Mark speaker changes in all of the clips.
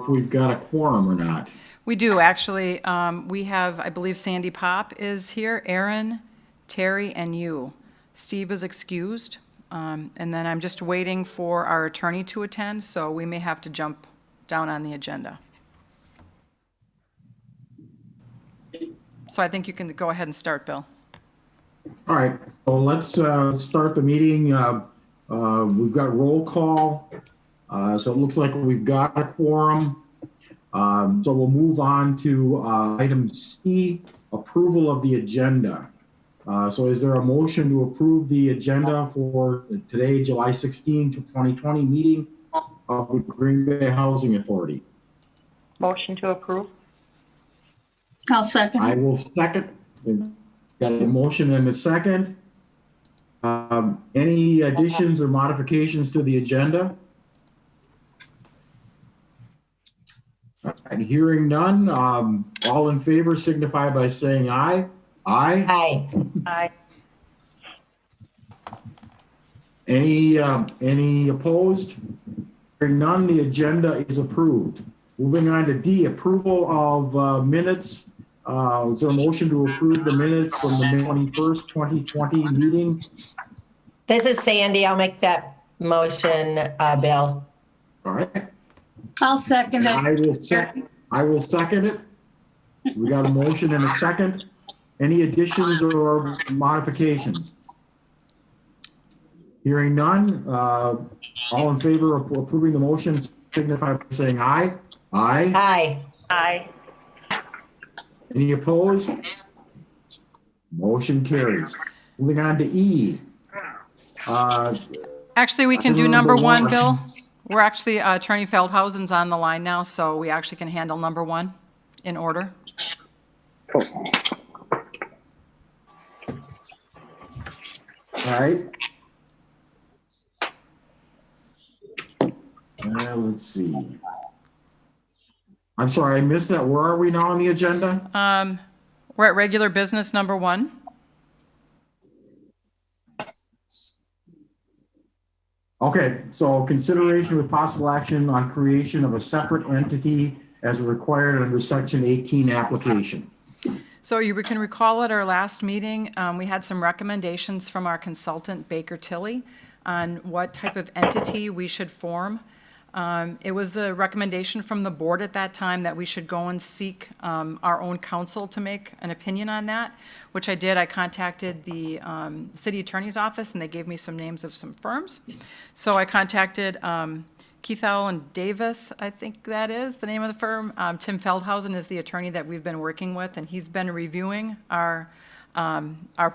Speaker 1: if we've got a quorum or not.
Speaker 2: We do, actually. We have, I believe Sandy Pop is here, Aaron, Terry, and you. Steve is excused. And then I'm just waiting for our attorney to attend, so we may have to jump down on the agenda. So I think you can go ahead and start, Bill.
Speaker 1: All right, so let's start the meeting. We've got roll call. So it looks like we've got a quorum. So we'll move on to item C, approval of the agenda. So is there a motion to approve the agenda for today, July 16, 2020 meeting of the Green Bay Housing Authority?
Speaker 3: Motion to approve.
Speaker 4: I'll second.
Speaker 1: I will second. Got a motion and a second. Any additions or modifications to the agenda? And hearing none, all in favor signify by saying aye. Aye.
Speaker 5: Aye.
Speaker 3: Aye.
Speaker 1: Any opposed? Hearing none, the agenda is approved. Moving on to D, approval of minutes. Is there a motion to approve the minutes from the May 21st, 2020 meeting?
Speaker 5: This is Sandy. I'll make that motion, Bill.
Speaker 1: All right.
Speaker 4: I'll second it.
Speaker 1: I will second it. We got a motion and a second. Any additions or modifications? Hearing none, all in favor of approving the motion signify by saying aye. Aye.
Speaker 5: Aye.
Speaker 3: Aye.
Speaker 1: Any opposed? Motion carries. Moving on to E.
Speaker 2: Actually, we can do
Speaker 1: Number
Speaker 2: number one,
Speaker 1: one.
Speaker 2: Bill. We're actually, Attorney Feldhausen's on the line now, so we actually can handle number one in order.
Speaker 1: All right. Let's see. I'm sorry, I missed that. Where are we now on the agenda?
Speaker 2: We're at regular business number one.
Speaker 1: Okay, so consideration with possible action on creation of a separate entity as required under section 18 application.
Speaker 2: So you can recall at our last meeting, we had some recommendations from our consultant Baker Tilly on what type of entity we should form. It was a recommendation from the board at that time that we should go and seek our own counsel to make an opinion on that, which I did. I contacted the city attorney's office, and they gave me some names of some firms. So I contacted Keith Allen Davis, I think that is the name of the firm. Tim Feldhausen is the attorney that we've been working with, and he's been reviewing our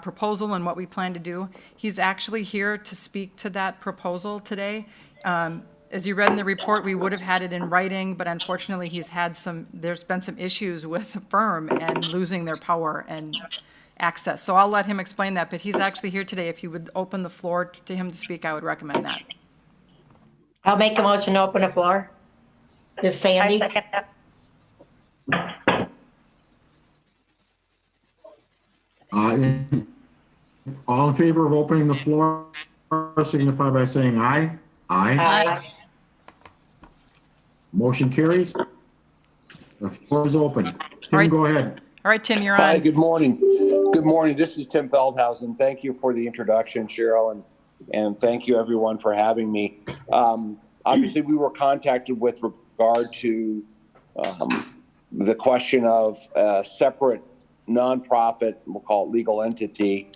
Speaker 2: proposal and what we plan to do. He's actually here to speak to that proposal today. As you read in the report, we would have had it in writing, but unfortunately, there's been some issues with the firm and losing their power and access. So I'll let him explain that, but he's actually here today. If you would open the floor to him to speak, I would recommend that.
Speaker 5: I'll make a motion to open the floor. This is
Speaker 3: I
Speaker 5: Sandy.
Speaker 3: second that.
Speaker 1: All in favor of opening the floor signify by saying aye. Aye.
Speaker 5: Aye.
Speaker 1: Motion carries. The floor is open. Tim,
Speaker 2: right.
Speaker 1: go ahead.
Speaker 2: All right, Tim, you're
Speaker 6: Hi,
Speaker 2: on.
Speaker 6: good morning. Good morning. This is Tim Feldhausen. Thank you for the introduction, Cheryl, and thank you everyone for having me. Obviously, we were contacted with regard to the question of a separate nonprofit, we'll call it legal entity,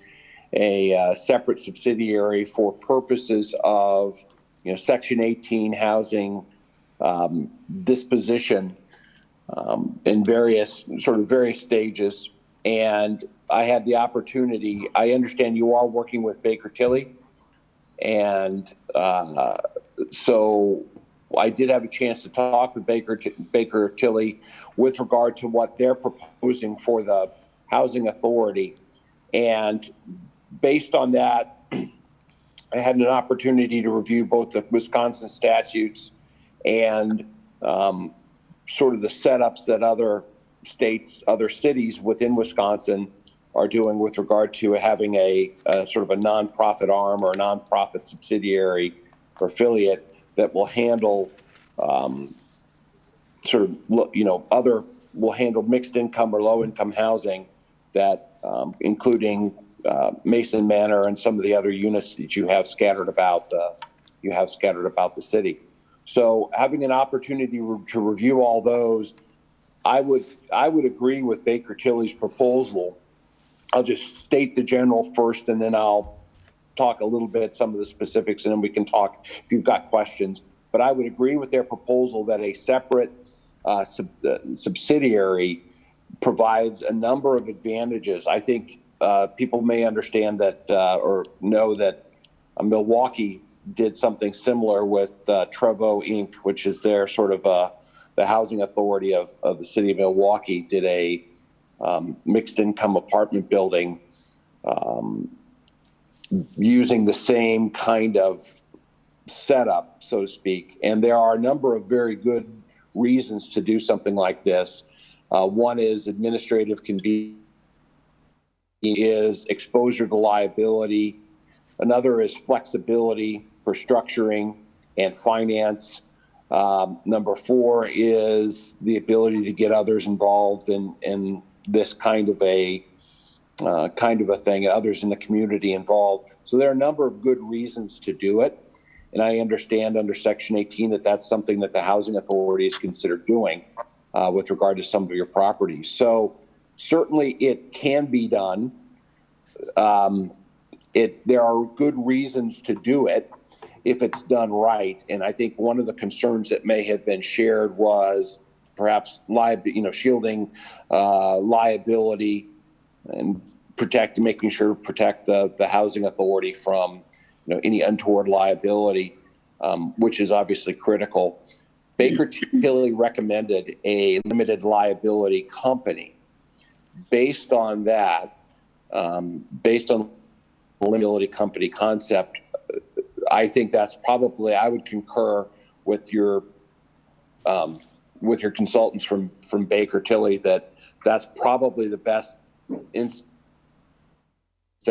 Speaker 6: a separate subsidiary for purposes of Section 18 housing disposition in various stages. And I had the opportunity, I understand you are working with Baker Tilly. And so I did have a chance to talk with Baker Tilly with regard to what they're proposing for the housing authority. And based on that, I had an opportunity to review both the Wisconsin statutes and sort of the setups that other states, other cities within Wisconsin are doing with regard to having a sort of a nonprofit arm or a nonprofit subsidiary or affiliate that will handle sort of, other will handle mixed income or low income housing that, including Mason Manor and some of the other units that you have scattered about the city. So having an opportunity to review all those, I would agree with Baker Tilly's proposal. I'll just state the general first, and then I'll talk a little bit some of the specifics, and then we can talk if you've got questions. But I would agree with their proposal that a separate subsidiary provides a number of advantages. I think people may understand that or know that Milwaukee did something similar with Trevo Inc., which is their sort of the housing authority of the city of Milwaukee, did a mixed income apartment building using the same kind of setup, so to speak. And there are a number of very good reasons to do something like this. One is administrative convenience, is exposure to liability. Another is flexibility for structuring and finance. Number 4 is the ability to get others involved in this kind of a thing, and others in the community involved. So there are a number of good reasons to do it. And I understand under Section 18 that that's something that the housing authority is considered doing with regard to some of your properties. So certainly it can be done. There are good reasons to do it if it's done right. And I think one of the concerns that may have been shared was perhaps shielding liability and making sure to protect the housing authority from any untoward liability, which is obviously critical. Baker Tilly recommended a limited liability company. Based on that, based on the liability company concept, I think that's probably, I would concur with your consultants from Baker Tilly that that's probably the best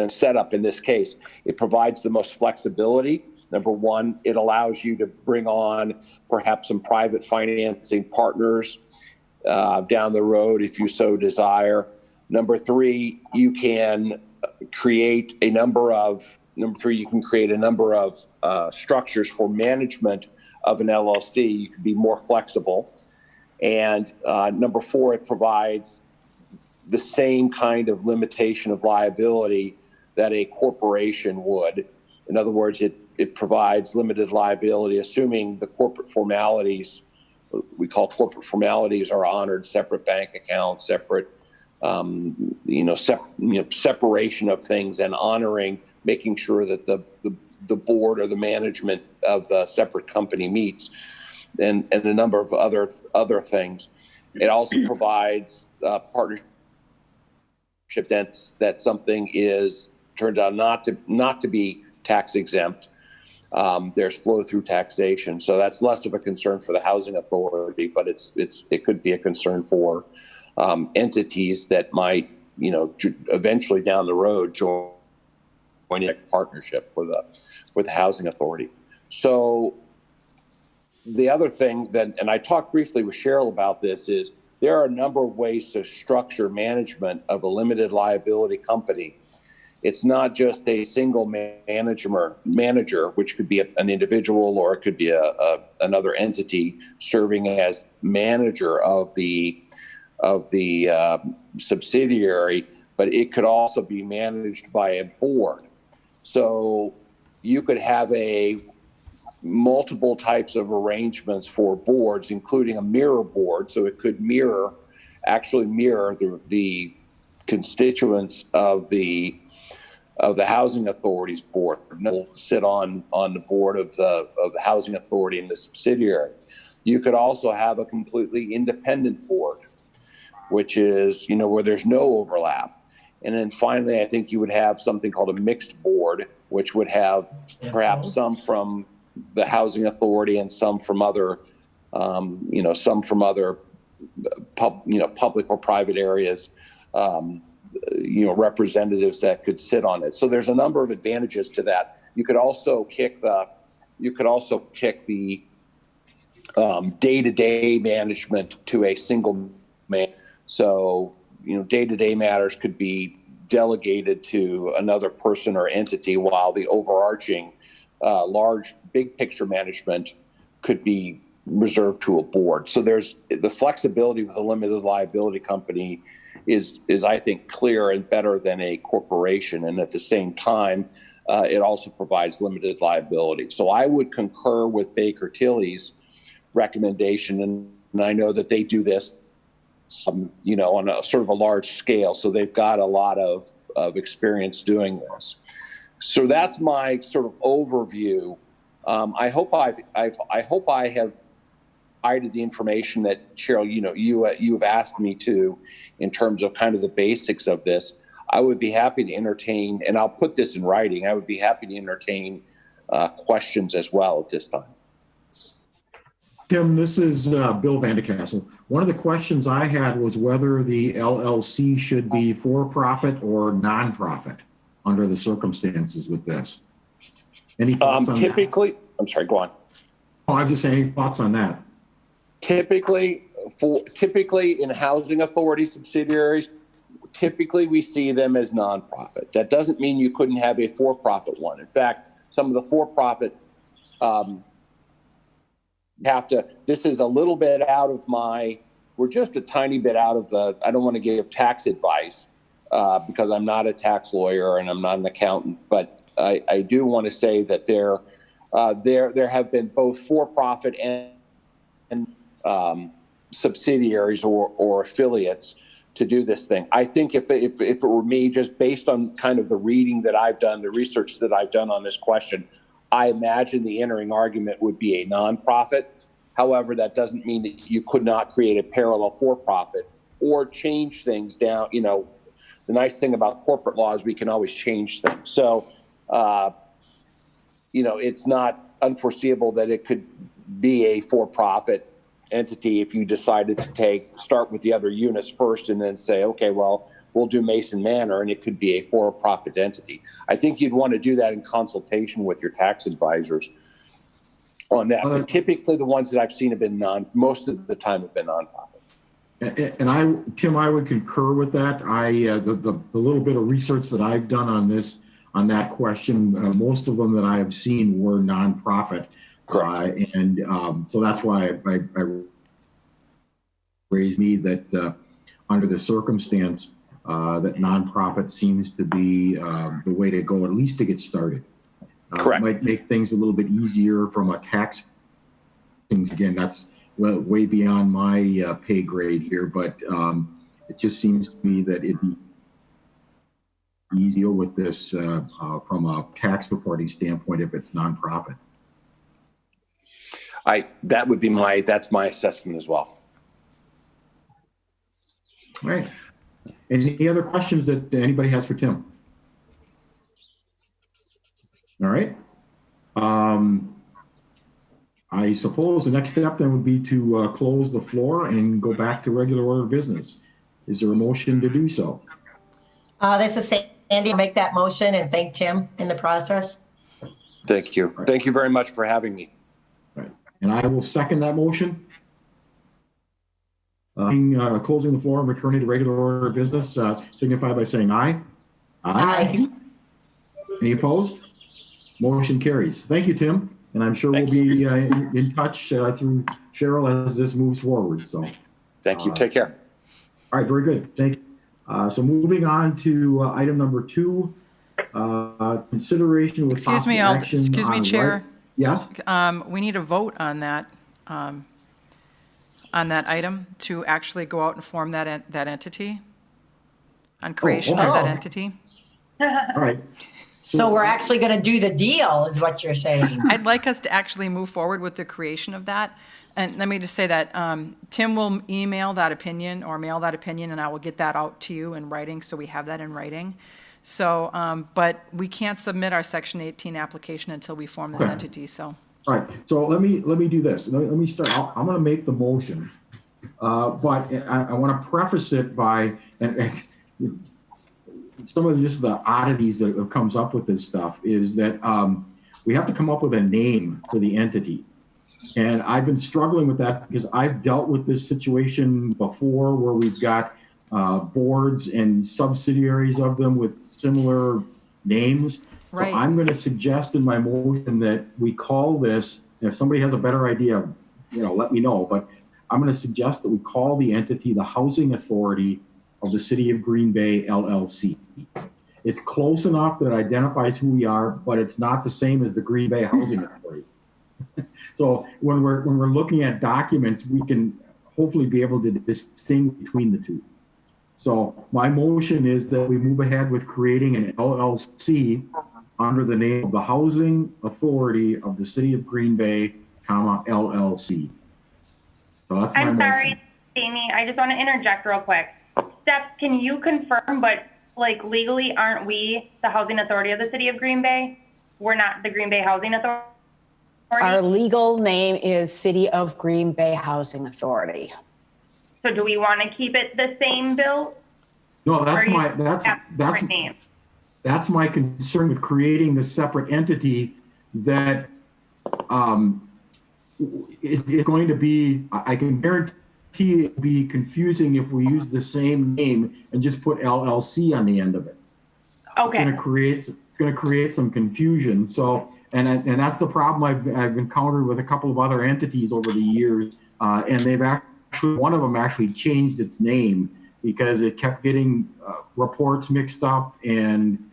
Speaker 6: setup in this case. It provides the most flexibility. Number 1, it allows you to bring on perhaps some private financing partners down the road if you so desire. Number 3, you can create a number of structures for management of an LLC. You can be more flexible. And number 4, it provides the same kind of limitation of liability that a corporation would. In other words, it provides limited liability, assuming the corporate formalities, we call corporate formalities, are honored: separate bank accounts, separate, separation of things, and honoring, making sure that the board or the management of the separate company meets, and a number of other things. It also provides partnership that something turns out not to be tax exempt. There's flow through taxation, so that's less of a concern for the housing authority, but it could be a concern for entities that might eventually down the road join a partnership with the housing authority. So the other thing and I talked briefly with Cheryl about this, is there are a number of ways to structure management of a limited liability company. It's not just a single manager, which could be an individual, or it could be another entity serving as manager of the subsidiary, but it could also be managed by a board. So you could have multiple types of arrangements for boards, including a mirror board. So it could actually mirror the constituents of the housing authority's board. Will sit on the board of the housing authority and the subsidiary. You could also have a completely independent board, which is where there's no overlap. And then finally, I think you would have something called a mixed board, which would have perhaps some from the housing authority and some from other public or private areas, representatives that could sit on it. So there's a number of advantages to that. You could also kick the day-to-day management to a single man. So, day-to-day matters could be delegated to another person or entity, while the overarching large big picture management could be reserved to a board. So there's the flexibility with a limited liability company is I think clear and better than a corporation. And at the same time, it also provides limited liability. So I would concur with Baker Tilly's recommendation, and I know that they do this on a sort of a large scale. So they've got a lot of experience doing this. So that's my sort of overview. I hope I have provided the information that, Cheryl, you have asked me to, in terms of kind of the basics of this. I would be happy to entertain, and I'll put this in writing, I would be happy to entertain questions as well at this time.
Speaker 1: Tim, this is Bill Vandecastle. One of the questions I had was whether the LLC should be for-profit or non-profit under the circumstances with this. Any thoughts on
Speaker 6: Typically,
Speaker 1: that?
Speaker 6: I'm sorry, go on.
Speaker 1: Oh, I was just saying, any thoughts on that?
Speaker 6: Typically in housing authority subsidiaries, typically we see them as nonprofit. That doesn't mean you couldn't have a for-profit one. In fact, some of the for-profit this is a little bit out of we're just a tiny bit out of I don't want to give tax advice because I'm not a tax lawyer and I'm not an accountant, but I do want to say that there have been both for-profit and subsidiaries or affiliates to do this thing. I think if it were me, just based on kind of the reading that I've done, the research that I've done on this question, I imagine the entering argument would be a nonprofit. However, that doesn't mean that you could not create a parallel for-profit or change things down. The nice thing about corporate law is we can always change things. So, it's not unforeseeable that it could be a for-profit entity if you decided to start with the other units first and then say, okay, well, we'll do Mason Manor, and it could be a for-profit entity. I think you'd want to do that in consultation with your tax advisors on that. But typically the ones that I've seen have been most of the time have been nonprofit.
Speaker 1: And Tim, I would concur with that. The little bit of research that I've done on that question, most of them that I have seen were nonprofit.
Speaker 6: Correct.
Speaker 1: So that's why I raised me that under the circumstance, that nonprofit seems to be the way to go, at least to get started.
Speaker 6: Correct.
Speaker 1: It might make things a little bit easier from a tax. Again, that's way beyond my pay grade here, but it just seems to me that it'd be easier with this from a tax reporting standpoint if it's nonprofit.
Speaker 6: That's my assessment as well.
Speaker 1: All right. Any other questions that anybody has for Tim? All right. I suppose the next step then would be to close the floor and go back to regular order of business. Is there a motion to do so?
Speaker 5: This is Sandy. Make that motion and thank Tim in the process.
Speaker 6: Thank you.
Speaker 1: Right.
Speaker 6: Thank you very much for having me.
Speaker 1: Right. And I will second that motion. Closing the floor and returning to regular order of business, signify by saying aye.
Speaker 5: Aye.
Speaker 1: Any opposed? Motion carries. Thank you, Tim. And I'm sure we'll be in touch through Cheryl as this moves forward. So,
Speaker 6: Thank you. Take care.
Speaker 1: all right, very good. Thank you. So moving on to item number 2, consideration with
Speaker 2: Excuse me,
Speaker 1: possible action
Speaker 2: excuse me,
Speaker 1: on
Speaker 2: Chair.
Speaker 1: Yes.
Speaker 2: We need a vote on that item to actually go out and form that entity, on creation of that
Speaker 5: okay.
Speaker 2: entity.
Speaker 1: All right.
Speaker 5: So we're actually going to do the deal is what you're saying.
Speaker 2: I'd like us to actually move forward with the creation of that. And let me just say that Tim will email that opinion or mail that opinion, and I will get that out to you in writing, so we have that in writing. So, but we can't submit our Section 18 application until we form this entity, so.
Speaker 1: All right, so let me do this. Let me start. I'm going to make the motion, but I want to preface it by and some of just the oddities that comes up with this stuff is that we have to come up with a name for the entity. And I've been struggling with that because I've dealt with this situation before where we've got boards and subsidiaries of them with similar names.
Speaker 2: Right.
Speaker 1: So I'm going to suggest in my motion that we call this, if somebody has a better idea, let me know. But I'm going to suggest that we call the entity the Housing Authority of the City of Green Bay, LLC. It's close enough that it identifies who we are, but it's not the same as the Green Bay Housing Authority. So when we're looking at documents, we can hopefully be able to distinguish between the two. So my motion is that we move ahead with creating an LLC under the name of the Housing Authority of the City of Green Bay, LLC. So that's my
Speaker 7: I'm
Speaker 1: motion.
Speaker 7: sorry, Amy, I just want to interject real quick. Steph, can you confirm, but like legally, aren't we the Housing Authority of the City of Green Bay? We're not the Green Bay Housing Authority?
Speaker 8: Our legal name is City of Green Bay Housing Authority.
Speaker 7: So do we want to keep it the same, Bill?
Speaker 1: No, that's
Speaker 7: Or you
Speaker 1: my,
Speaker 7: have different names?
Speaker 1: that's my concern with creating this separate entity that it's going to be, I can guarantee it'll be confusing if we use the same name and just put LLC on the end of it.
Speaker 7: Okay.
Speaker 1: It's going to create some confusion. So, and that's the problem I've encountered with a couple of other entities over the years. And they've actually, one of them actually changed its name because it kept getting reports mixed up and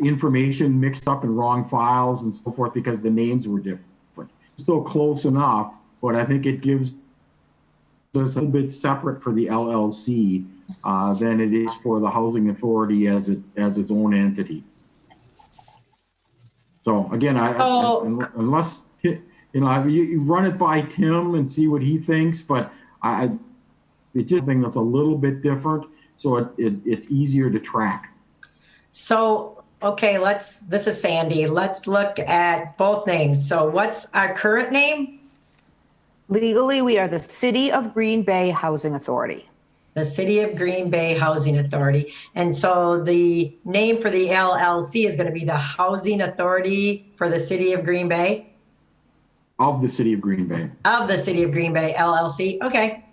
Speaker 1: information mixed up in wrong files and so forth because the names were different. Still close enough, but I think it gives us a bit separate for the LLC than it is for the Housing Authority as its own entity. So again, unless you run it by Tim and see what he thinks, but it's just something that's a little bit different, so it's easier to track.
Speaker 5: So, okay, this is Sandy. Let's look at both names. So what's our current name?
Speaker 8: Legally, we are the City of Green Bay Housing Authority.
Speaker 5: The City of Green Bay Housing Authority. And so the name for the LLC is going to be the Housing Authority for the City of Green Bay?
Speaker 1: Of the City of Green Bay.
Speaker 5: Of the City of Green Bay, LLC. Okay.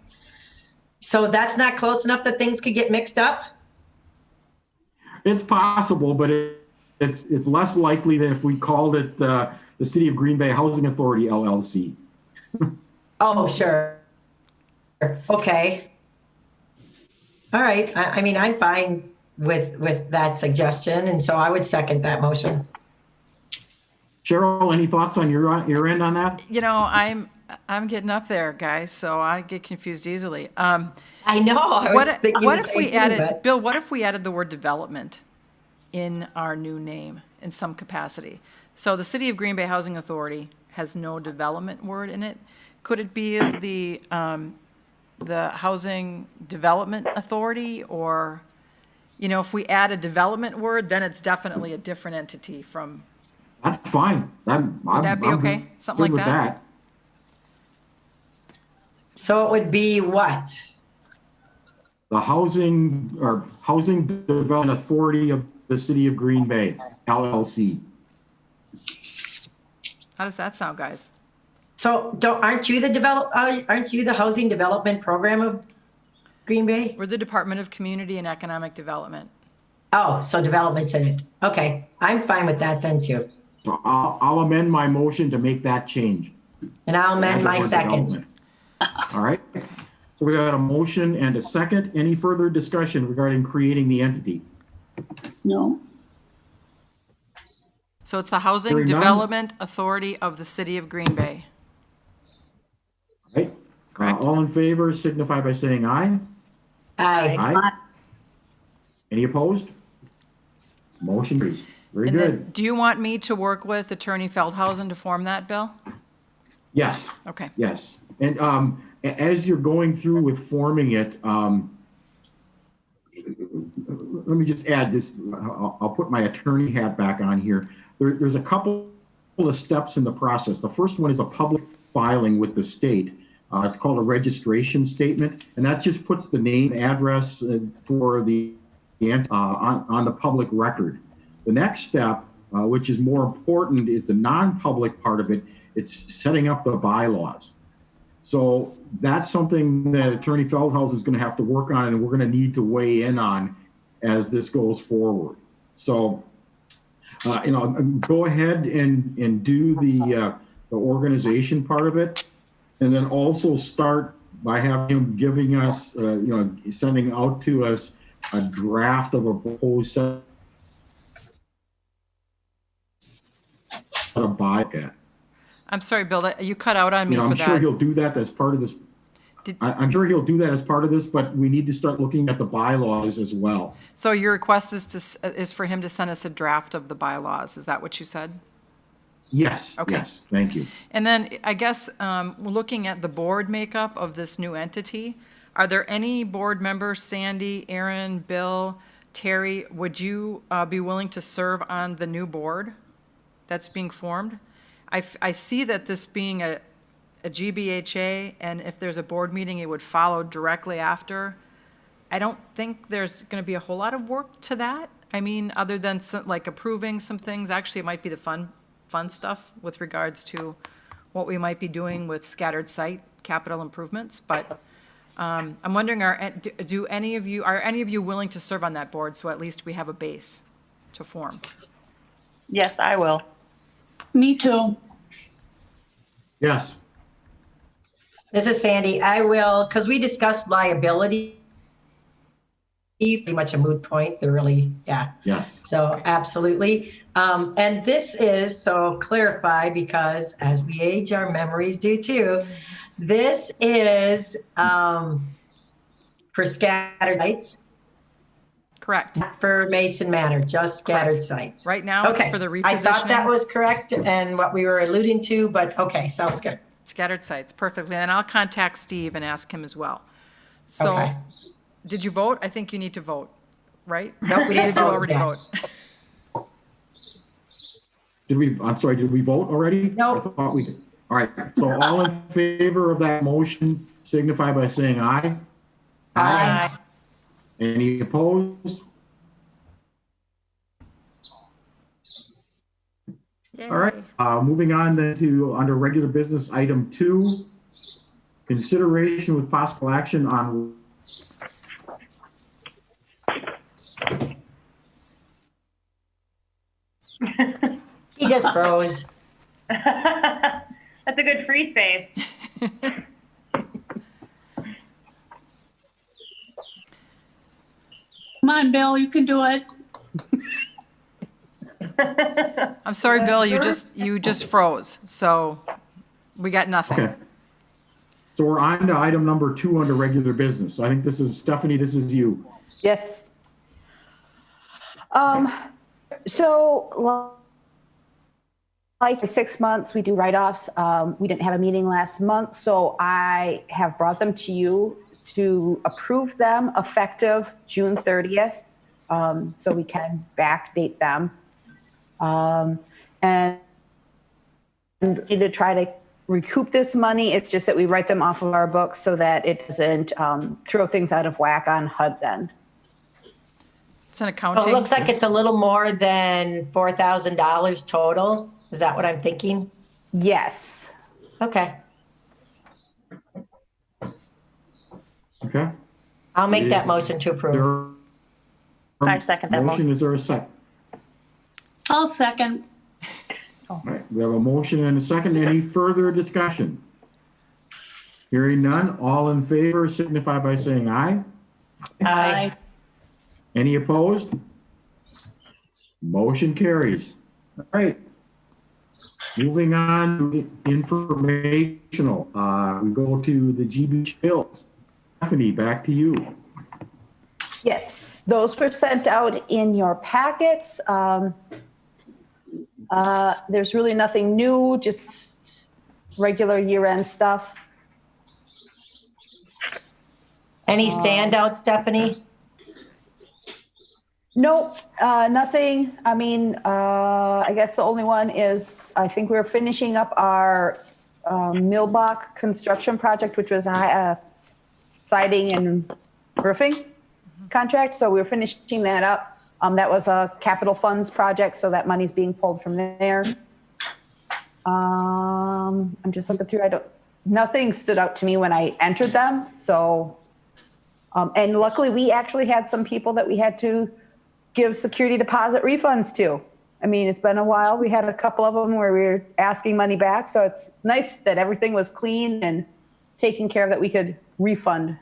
Speaker 5: So that's not close enough that things could get mixed up?
Speaker 1: It's possible, but it's less likely than if we called it the City of Green Bay Housing Authority, LLC.
Speaker 5: Oh, sure. Okay. All right. I mean, I'm fine with that suggestion, and so I would second that motion.
Speaker 1: Cheryl, any thoughts on your end on that?
Speaker 2: I'm getting up there, guys, so I get confused easily.
Speaker 5: I know. I was thinking
Speaker 2: What
Speaker 5: the
Speaker 2: if
Speaker 5: same
Speaker 2: we
Speaker 5: thing,
Speaker 2: added,
Speaker 5: but-
Speaker 2: Bill, what if we added the word development in our new name in some capacity? So the City of Green Bay Housing Authority has no development word in it. Could it be the Housing Development Authority? Or, if we add a development word, then it's definitely a different entity from.
Speaker 1: That's fine.
Speaker 2: Would that be okay? Something like
Speaker 1: good with
Speaker 2: that?
Speaker 5: So it would be what?
Speaker 1: The Housing Development Authority of the City of Green Bay, LLC.
Speaker 2: How does that sound, guys?
Speaker 5: So aren't you the Housing Development Program of Green Bay?
Speaker 2: We're the Department of Community and Economic Development.
Speaker 5: Oh, so development's in it. Okay, I'm fine with that then too.
Speaker 1: So I'll amend my motion to make that change.
Speaker 5: And I'll amend my
Speaker 1: Add the word
Speaker 5: second.
Speaker 1: development. All right. So we got a motion and a second. Any further discussion regarding creating the entity?
Speaker 4: No.
Speaker 2: So it's the Housing
Speaker 1: Hearing none.
Speaker 2: Development Authority of the City of Green Bay.
Speaker 1: Right?
Speaker 2: Correct.
Speaker 1: All in favor signify by saying aye.
Speaker 5: Aye.
Speaker 1: Aye. Any opposed? Motion carries. Very
Speaker 2: And then,
Speaker 1: good.
Speaker 2: do you want me to work with Attorney Feldhausen to form that, Bill?
Speaker 1: Yes.
Speaker 2: Okay.
Speaker 1: Yes. And as you're going through with forming it, let me just add this. I'll put my attorney hat back on here. There's a couple of steps in the process. The first one is a public filing with the state. It's called a registration statement, and that just puts the name, address for the on the public record. The next step, which is more important, it's a non-public part of it, it's setting up the bylaws. So that's something that Attorney Feldhaus is going to have to work on, and we're going to need to weigh in on as this goes forward. So, go ahead and do the organization part of it, and then also start by having him giving us, sending out to us a draft of a proposed set of bylaw.
Speaker 2: I'm sorry, Bill, you cut out on me for
Speaker 1: I'm sure
Speaker 2: that.
Speaker 1: he'll do that as part of this. I'm sure he'll do that as part of this, but we need to start looking at the bylaws as well.
Speaker 2: So your request is for him to send us a draft of the bylaws. Is that what you said?
Speaker 1: Yes,
Speaker 2: Okay.
Speaker 1: yes, thank you.
Speaker 2: And then I guess looking at the board makeup of this new entity, are there any board members, Sandy, Aaron, Bill, Terry, would you be willing to serve on the new board that's being formed? I see that this being a GBHA, and if there's a board meeting, it would follow directly after. I don't think there's going to be a whole lot of work to that. I mean, other than like approving some things. Actually, it might be the fun stuff with regards to what we might be doing with scattered site capital improvements. But I'm wondering, are any of you willing to serve on that board, so at least we have a base to form?
Speaker 3: Yes, I will.
Speaker 4: Me too.
Speaker 1: Yes,
Speaker 5: This is Sandy. I will, because we discussed liability, pretty much a moot point. They're really, yeah.
Speaker 1: yes.
Speaker 5: So absolutely. And this is, so clarify, because as we age, our memories do too. This is for scattered sites,
Speaker 2: Correct.
Speaker 5: not for Mason Manor, just scattered sites.
Speaker 2: Right now, it's
Speaker 5: Okay.
Speaker 2: for the repositioning.
Speaker 5: I thought that was correct and what we were alluding to, but okay, sounds good.
Speaker 2: Scattered sites, perfectly. And I'll contact Steve and ask him as well. So,
Speaker 5: Okay.
Speaker 2: did you vote? I think you need to vote, right?
Speaker 5: Nope, we didn't
Speaker 2: Did you
Speaker 5: vote
Speaker 2: already
Speaker 5: yet.
Speaker 2: vote?
Speaker 1: Did we vote already?
Speaker 5: Nope.
Speaker 1: I thought we did. All right, so all in favor of that motion signify by saying aye.
Speaker 5: Aye.
Speaker 1: Any opposed? All right, moving on then to under regular business, item 2, consideration with possible action on
Speaker 5: He just froze.
Speaker 7: That's a good free space.
Speaker 4: Come on, Bill, you can do it.
Speaker 2: I'm sorry, Bill, you just froze, so we got nothing.
Speaker 1: Okay. So we're on to item number 2 under regular business. I think this is, Stephanie, this is you.
Speaker 8: Yes. So like 6 months, we do write-offs. We didn't have a meeting last month, so I have brought them to you to approve them effective June 30th, so we can backdate them. And to try to recoup this money, it's just that we write them off of our books so that it doesn't throw things out of whack on HUD's end.
Speaker 2: It's an
Speaker 5: Well,
Speaker 2: accounting.
Speaker 5: it looks like it's a little more than $4,000 total. Is that what I'm thinking?
Speaker 8: Yes.
Speaker 5: Okay,
Speaker 1: Okay?
Speaker 5: I'll make that
Speaker 1: Is
Speaker 5: motion to approve.
Speaker 1: there
Speaker 3: I second that motion.
Speaker 1: Is there a second?
Speaker 4: I'll second.
Speaker 1: All right, we have a motion and a second. Any further discussion? Hearing none, all in favor signify by saying aye.
Speaker 5: Aye.
Speaker 1: Any opposed? Motion carries. All right. Moving on to informational, we go to the GB bills. Stephanie, back to you.
Speaker 8: Yes, those were sent out in your packets. There's really nothing new, just regular year-end stuff.
Speaker 5: Any standouts, Stephanie?
Speaker 8: Nope, nothing. I mean, I guess the only one is, I think we're finishing up our Millbach construction project, which was a siding and roofing contract. So we're finishing that up. That was a capital funds project, so that money's being pulled from there. I'm just looking through. Nothing stood out to me when I entered them. So, and luckily we actually had some people that we had to give security deposit refunds to. I mean, it's been a while. We had a couple of them where we were asking money back. So it's nice that everything was clean and taken care of, that we could refund.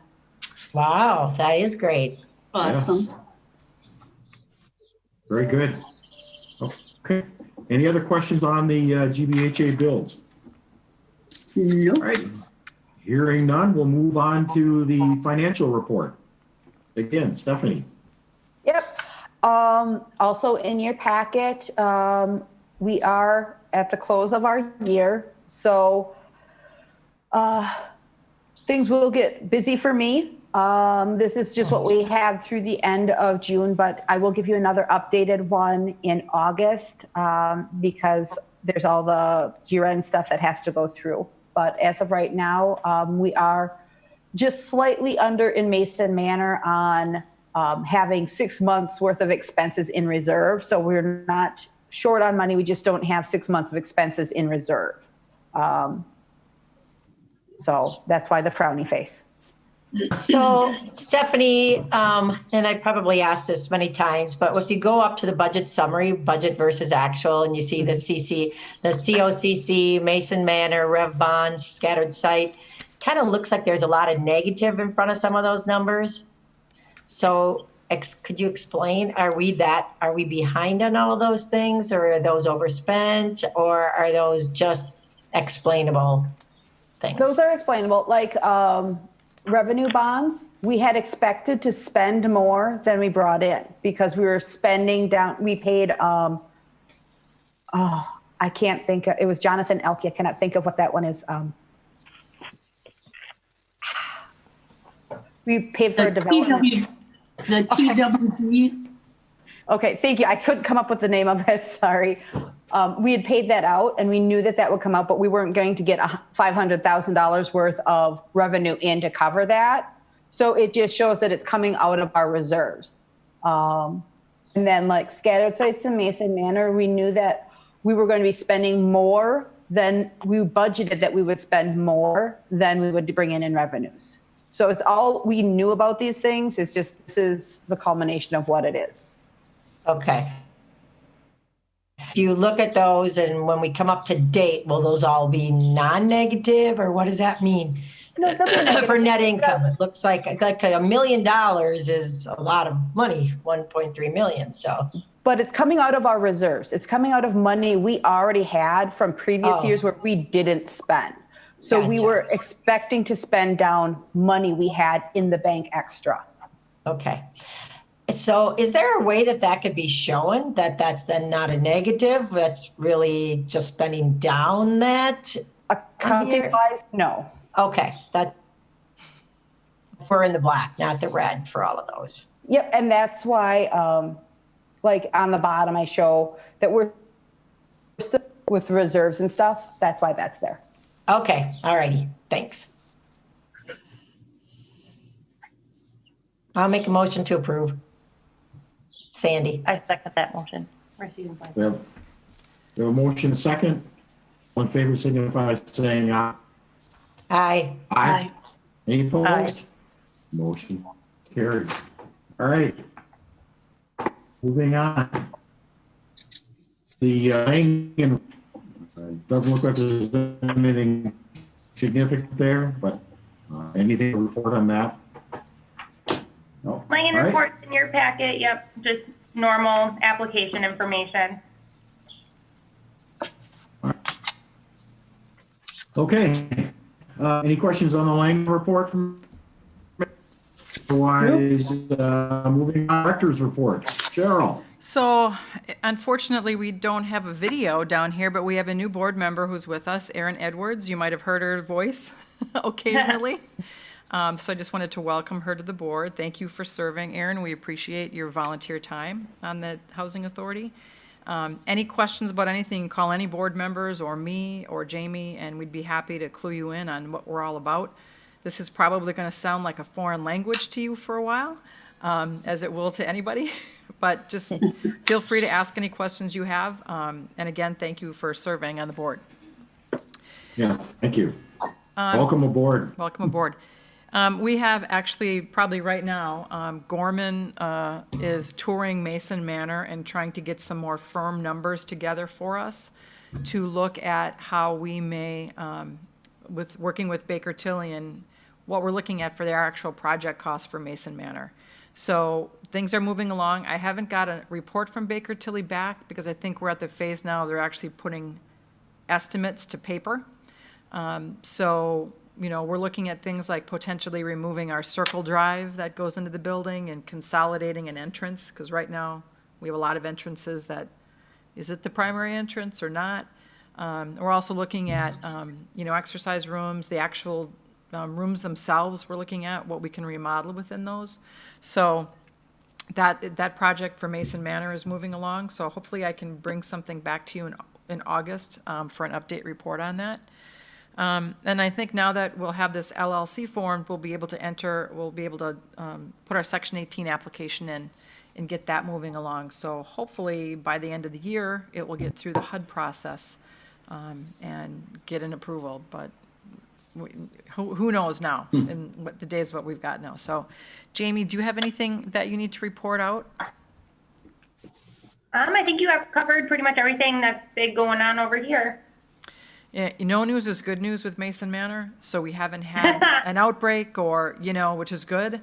Speaker 5: Wow, that is great.
Speaker 4: Awesome.
Speaker 1: Very good. Okay. Any other questions on the GBHA bills? All
Speaker 4: Nope.
Speaker 1: right. Hearing none, we'll move on to the financial report. Again, Stephanie.
Speaker 8: Yep. Also in your packet, we are at the close of our year. So things will get busy for me. This is just what we had through the end of June, but I will give you another updated one in August because there's all the year-end stuff that has to go through. But as of right now, we are just slightly under in Mason Manor on having 6 months worth of expenses in reserve. So we're not short on money. We just don't have 6 months of expenses in reserve. So that's why the frowny face.
Speaker 5: So Stephanie, and I probably asked this many times, but if you go up to the budget summary, budget versus actual, and you see the COCC, Mason Manor, Rev Bonds, scattered site, kind of looks like there's a lot of negative in front of some of those numbers. So could you explain, are we behind on all of those things, or are those overspent, or are those just explainable things?
Speaker 8: Those are explainable, like revenue bonds. We had expected to spend more than we brought in because we were spending down. We paid, I can't think of, it was Jonathan Elke. I cannot think of what that one is. We paid for a development.
Speaker 4: The TWG.
Speaker 8: Okay, thank you. I couldn't come up with the name of it, sorry. We had paid that out and we knew that that would come out, but we weren't going to get $500,000 worth of revenue in to cover that. So it just shows that it's coming out of our reserves. And then like scattered sites in Mason Manor, we knew that we were going to be spending more than we budgeted, that we would spend more than we would bring in revenues. So it's all we knew about these things. It's just, this is the culmination of what it is.
Speaker 5: Okay. If you look at those and when we come up to date, will those all be non-negative, or what does that mean?
Speaker 8: No, it's definitely negative.
Speaker 5: For net income? It looks like $1 million is a lot of money, 1.3 million, so.
Speaker 8: But it's coming out of our reserves. It's coming out of money we already had from previous years where we didn't spend. So we
Speaker 5: Gotcha.
Speaker 8: were expecting to spend down money we had in the bank extra.
Speaker 5: Okay. So is there a way that could be shown, that that's then not a negative? That's really just spending down that?
Speaker 8: Accounting wise, no.
Speaker 5: Okay. That we're in the black, not the red for all of those.
Speaker 8: Yep, and that's why, like on the bottom, I show that we're still with reserves and stuff. That's why that's there.
Speaker 5: Okay. All righty. Thanks. I'll make a motion to approve. Sandy.
Speaker 3: I second that motion.
Speaker 1: We have a motion, a second. All in favor, signify by saying aye.
Speaker 5: Aye.
Speaker 1: Aye. Any opposed?
Speaker 3: Aye.
Speaker 1: Motion carries. All right. Moving on. The doesn't look like there's anything significant there, but anything to report on that? No.
Speaker 7: Langen
Speaker 1: All right.
Speaker 7: reports in your packet, yep, just normal application information.
Speaker 1: Okay. Any questions on the Lang report from? Otherwise, moving on, director's reports. Cheryl.
Speaker 2: So unfortunately, we don't have a video down here, but we have a new board member who's with us, Erin Edwards. You might have heard her voice occasionally. So I just wanted to welcome her to the board. Thank you for serving, Erin. We appreciate your volunteer time on the Housing Authority. Any questions about anything, you can call any board members or me or Jamie, and we'd be happy to clue you in on what we're all about. This is probably going to sound like a foreign language to you for a while, as it will to anybody. But just feel free to ask any questions you have. And again, thank you for serving on the board.
Speaker 1: Yes, thank you. Welcome aboard.
Speaker 2: Welcome aboard. We have actually, probably right now, Gorman is touring Mason Manor and trying to get some more firm numbers together for us to look at how we may, with working with Baker Tilly and what we're looking at for their actual project costs for Mason Manor. So things are moving along. I haven't got a report from Baker Tilly back because I think we're at the phase now they're actually putting estimates to paper. So, you know, we're looking at things like potentially removing our circle drive that goes into the building and consolidating an entrance, because right now we have a lot of entrances that, is it the primary entrance or not? We're also looking at, you know, exercise rooms, the actual rooms themselves, we're looking at what we can remodel within those. So that project for Mason Manor is moving along, so hopefully I can bring something back to you in August for an update report on that. And I think now that we'll have this LLC formed, we'll be able to put our Section 18 application in and get that moving along. So hopefully by the end of the year, it will get through the HUD process and get an approval, but who knows now in what the days what we've got now. So Jamie, do you have anything that you need to report out?
Speaker 7: I think you have covered pretty much everything that's big going on over here.
Speaker 2: Yeah, no news is good news with Mason Manor, so we haven't had an outbreak or, you know, which is good.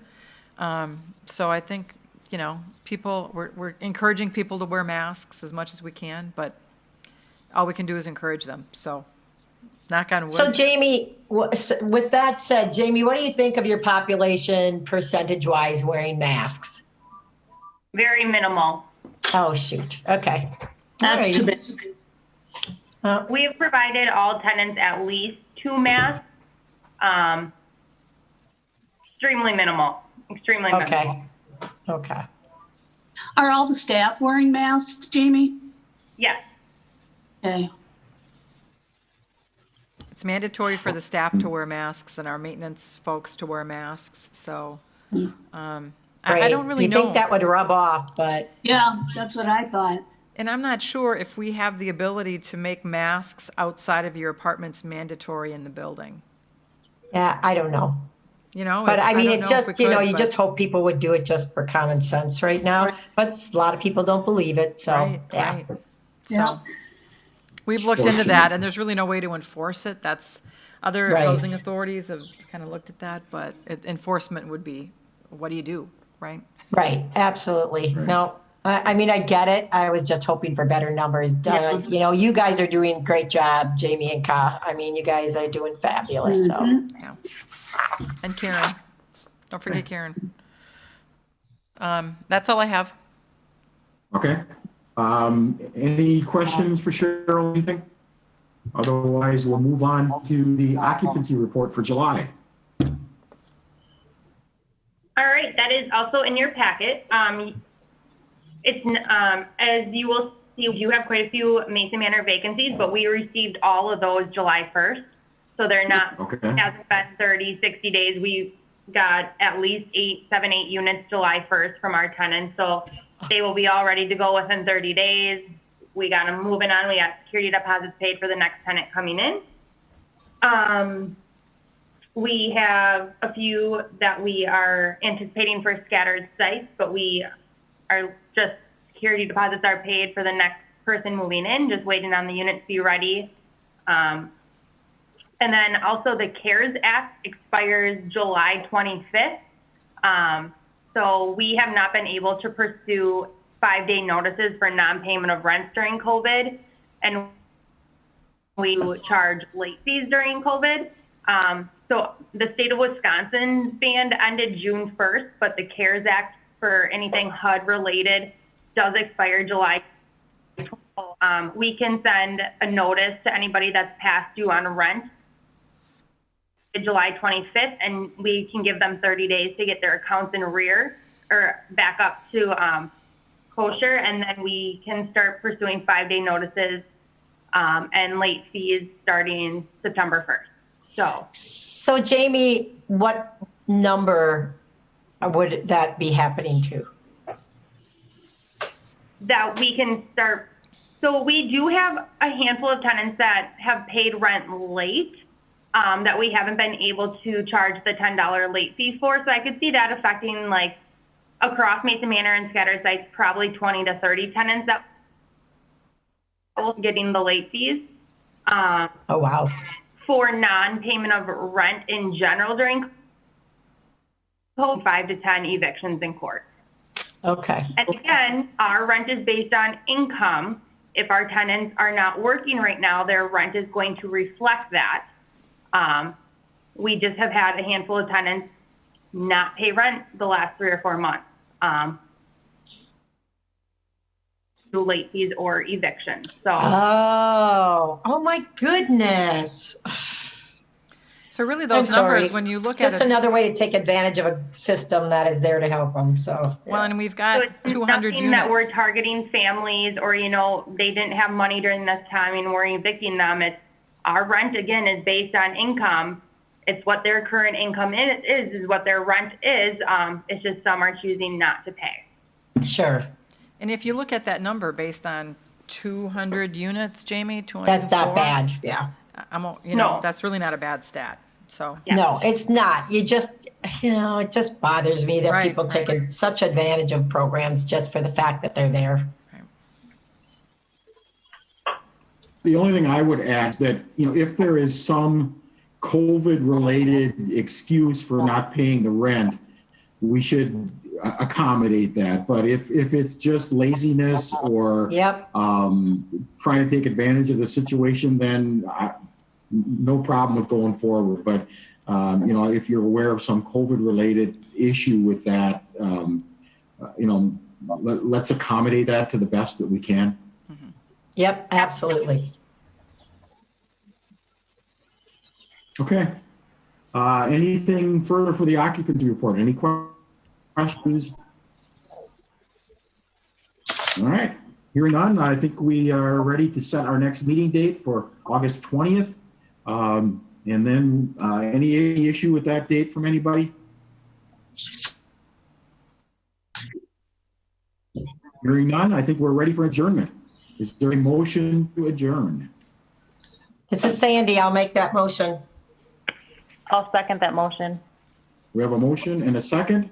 Speaker 2: So I think, you know, we're encouraging people to wear masks as much as we can, but all we can do is encourage them. So knock on wood.
Speaker 5: So Jamie, with that said, Jamie, what do you think of your population percentage-wise wearing masks?
Speaker 7: Very minimal.
Speaker 5: Oh, shoot. Okay.
Speaker 4: That's
Speaker 5: All
Speaker 4: too
Speaker 5: right.
Speaker 4: bad.
Speaker 7: We have provided all tenants at least 2 masks. Extremely minimal. Extremely minimal.
Speaker 5: Okay. Okay.
Speaker 4: Are all the staff wearing masks, Jamie?
Speaker 7: Yes.
Speaker 4: Okay.
Speaker 2: It's mandatory for the staff to wear masks and our maintenance folks to wear masks, so, I
Speaker 5: Great.
Speaker 2: don't really
Speaker 5: You
Speaker 2: know.
Speaker 5: think that would rub off, but
Speaker 4: Yeah, that's what I thought.
Speaker 2: And I'm not sure if we have the ability to make masks outside of your apartments mandatory in the building.
Speaker 5: yeah, I don't know.
Speaker 2: You know?
Speaker 5: But I mean,
Speaker 2: don't
Speaker 5: it's
Speaker 2: know if
Speaker 5: just,
Speaker 2: we
Speaker 5: you know,
Speaker 2: could,
Speaker 5: you
Speaker 2: but-
Speaker 5: just hope people would do it just for common sense right now.
Speaker 4: Right.
Speaker 5: But a lot of people don't believe it, so,
Speaker 2: Right,
Speaker 5: yeah.
Speaker 2: right.
Speaker 4: Yeah.
Speaker 2: So, we've looked into that, and there's really no way to enforce it. That's, other
Speaker 5: Right.
Speaker 2: housing authorities have kind of looked at that, but enforcement would be, what do you do, right?
Speaker 5: Right, absolutely. No, I mean, I get it. I was just hoping for better numbers. You know, you guys are doing a great job, Jamie and Ka. I mean, you guys are doing fabulous, so.
Speaker 2: Yeah. And Karen. Don't forget Karen. That's all I have.
Speaker 1: Okay. Any questions for Cheryl, anything? Otherwise, we'll move on to the occupancy report for July.
Speaker 7: All right, that is also in your packet. As you will see, we do have quite a few Mason Manor vacancies, but we received all of those July 1st. So they're not,
Speaker 1: Okay.
Speaker 7: hasn't been 30, 60 days. We got at least 8 units July 1st from our tenants. So they will be all ready to go within 30 days. We got them moving on. We got security deposits paid for the next tenant coming in. We have a few that we are anticipating for scattered sites, but we are just, security deposits are paid for the next person moving in, just waiting on the unit to be ready. And then also the CARES Act expires July 25th. So we have not been able to pursue 5-day notices for non-payment of rents during COVID. And we charge late fees during COVID. So the state of Wisconsin's ban ended June 1st, but the CARES Act for anything HUD related does expire July. We can send a notice to anybody that's past due on rent July 25th, and we can give them 30 days to get their accounts in arrear or back up to kosher, and then we can start pursuing 5-day notices and late fees starting September 1st.
Speaker 5: So Jamie, what number would that be happening to?
Speaker 7: That we can start So we do have a handful of tenants that have paid rent late, that we haven't been able to charge the $10 late fee for. So I could see that affecting, like, across Mason Manor and scattered sites, probably 20 to 30 tenants that will getting the late fees.
Speaker 5: Oh, wow.
Speaker 7: For non-payment of rent in general during 5 to 10 evictions in court.
Speaker 5: Okay.
Speaker 7: And again, our rent is based on income. If our tenants are not working right now, their rent is going to reflect that. We just have had a handful of tenants not pay rent the last 3 or 4 months. Through late fees or evictions. So
Speaker 5: Oh my goodness.
Speaker 2: So really
Speaker 5: I'm
Speaker 2: those
Speaker 5: sorry.
Speaker 2: numbers, when you look at
Speaker 5: Just
Speaker 2: it,
Speaker 5: another way to take advantage of a system that is there to help them, so.
Speaker 2: well, and we've
Speaker 7: So
Speaker 2: got
Speaker 7: it's
Speaker 2: 200
Speaker 7: nothing that we're
Speaker 2: units.
Speaker 7: targeting families or, you know, they didn't have money during this time and we're evicting them. It's our rent, again, is based on income. It's what their current income is what their rent is. It's just some are choosing not to pay.
Speaker 5: Sure,
Speaker 2: And if you look at that number based on 200 units, Jamie, 204.
Speaker 5: that's not bad, yeah.
Speaker 2: You know,
Speaker 7: No.
Speaker 2: that's really not a bad stat. So,
Speaker 7: Yeah.
Speaker 5: No, it's not. You just, it just bothers me that
Speaker 2: Right,
Speaker 5: people
Speaker 2: right.
Speaker 5: take such advantage of programs just for the fact that they're there.
Speaker 1: The only thing I would add is that, you know, if there is some COVID-related excuse for not paying the rent, we should accommodate that. But if it's just laziness or
Speaker 5: Yep,
Speaker 1: trying to take advantage of the situation, then no problem with going forward. But, you know, if you're aware of some COVID-related issue with that, you know, let's accommodate that to the best that we can.
Speaker 5: yep, absolutely.
Speaker 1: Okay. Anything further for the occupancy report? Any questions? All right. Hearing none, I think we are ready to set our next meeting date for August 20th. And then any issue with that date from anybody? Hearing none, I think we're ready for adjournment. Is there a motion to adjourn?
Speaker 5: This is Sandy. I'll make that motion.
Speaker 3: I'll second that motion.
Speaker 1: We have a motion and a second.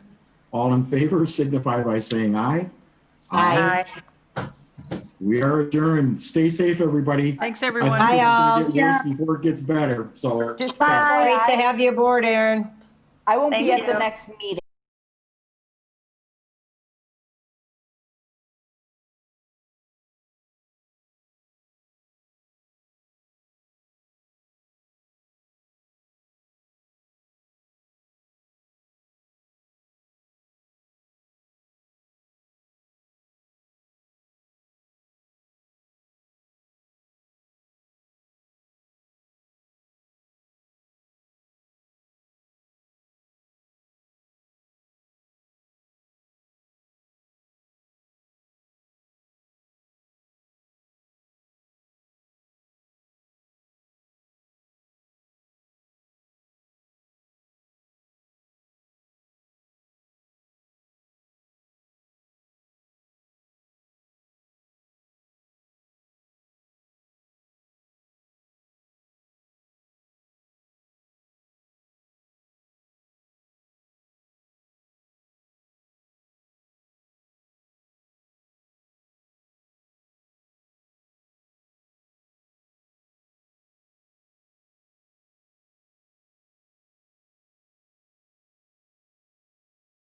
Speaker 1: All in favor signify by saying aye.
Speaker 5: Aye.
Speaker 1: We are adjourned. Stay safe, everybody.
Speaker 2: thanks,
Speaker 1: I
Speaker 2: everyone.
Speaker 1: think it's
Speaker 5: all.
Speaker 1: gonna get worse before it gets better. So
Speaker 8: Just
Speaker 5: Great to have you aboard, Aaron.
Speaker 8: I won't
Speaker 3: Thank
Speaker 8: be at
Speaker 3: you.
Speaker 8: the next meeting.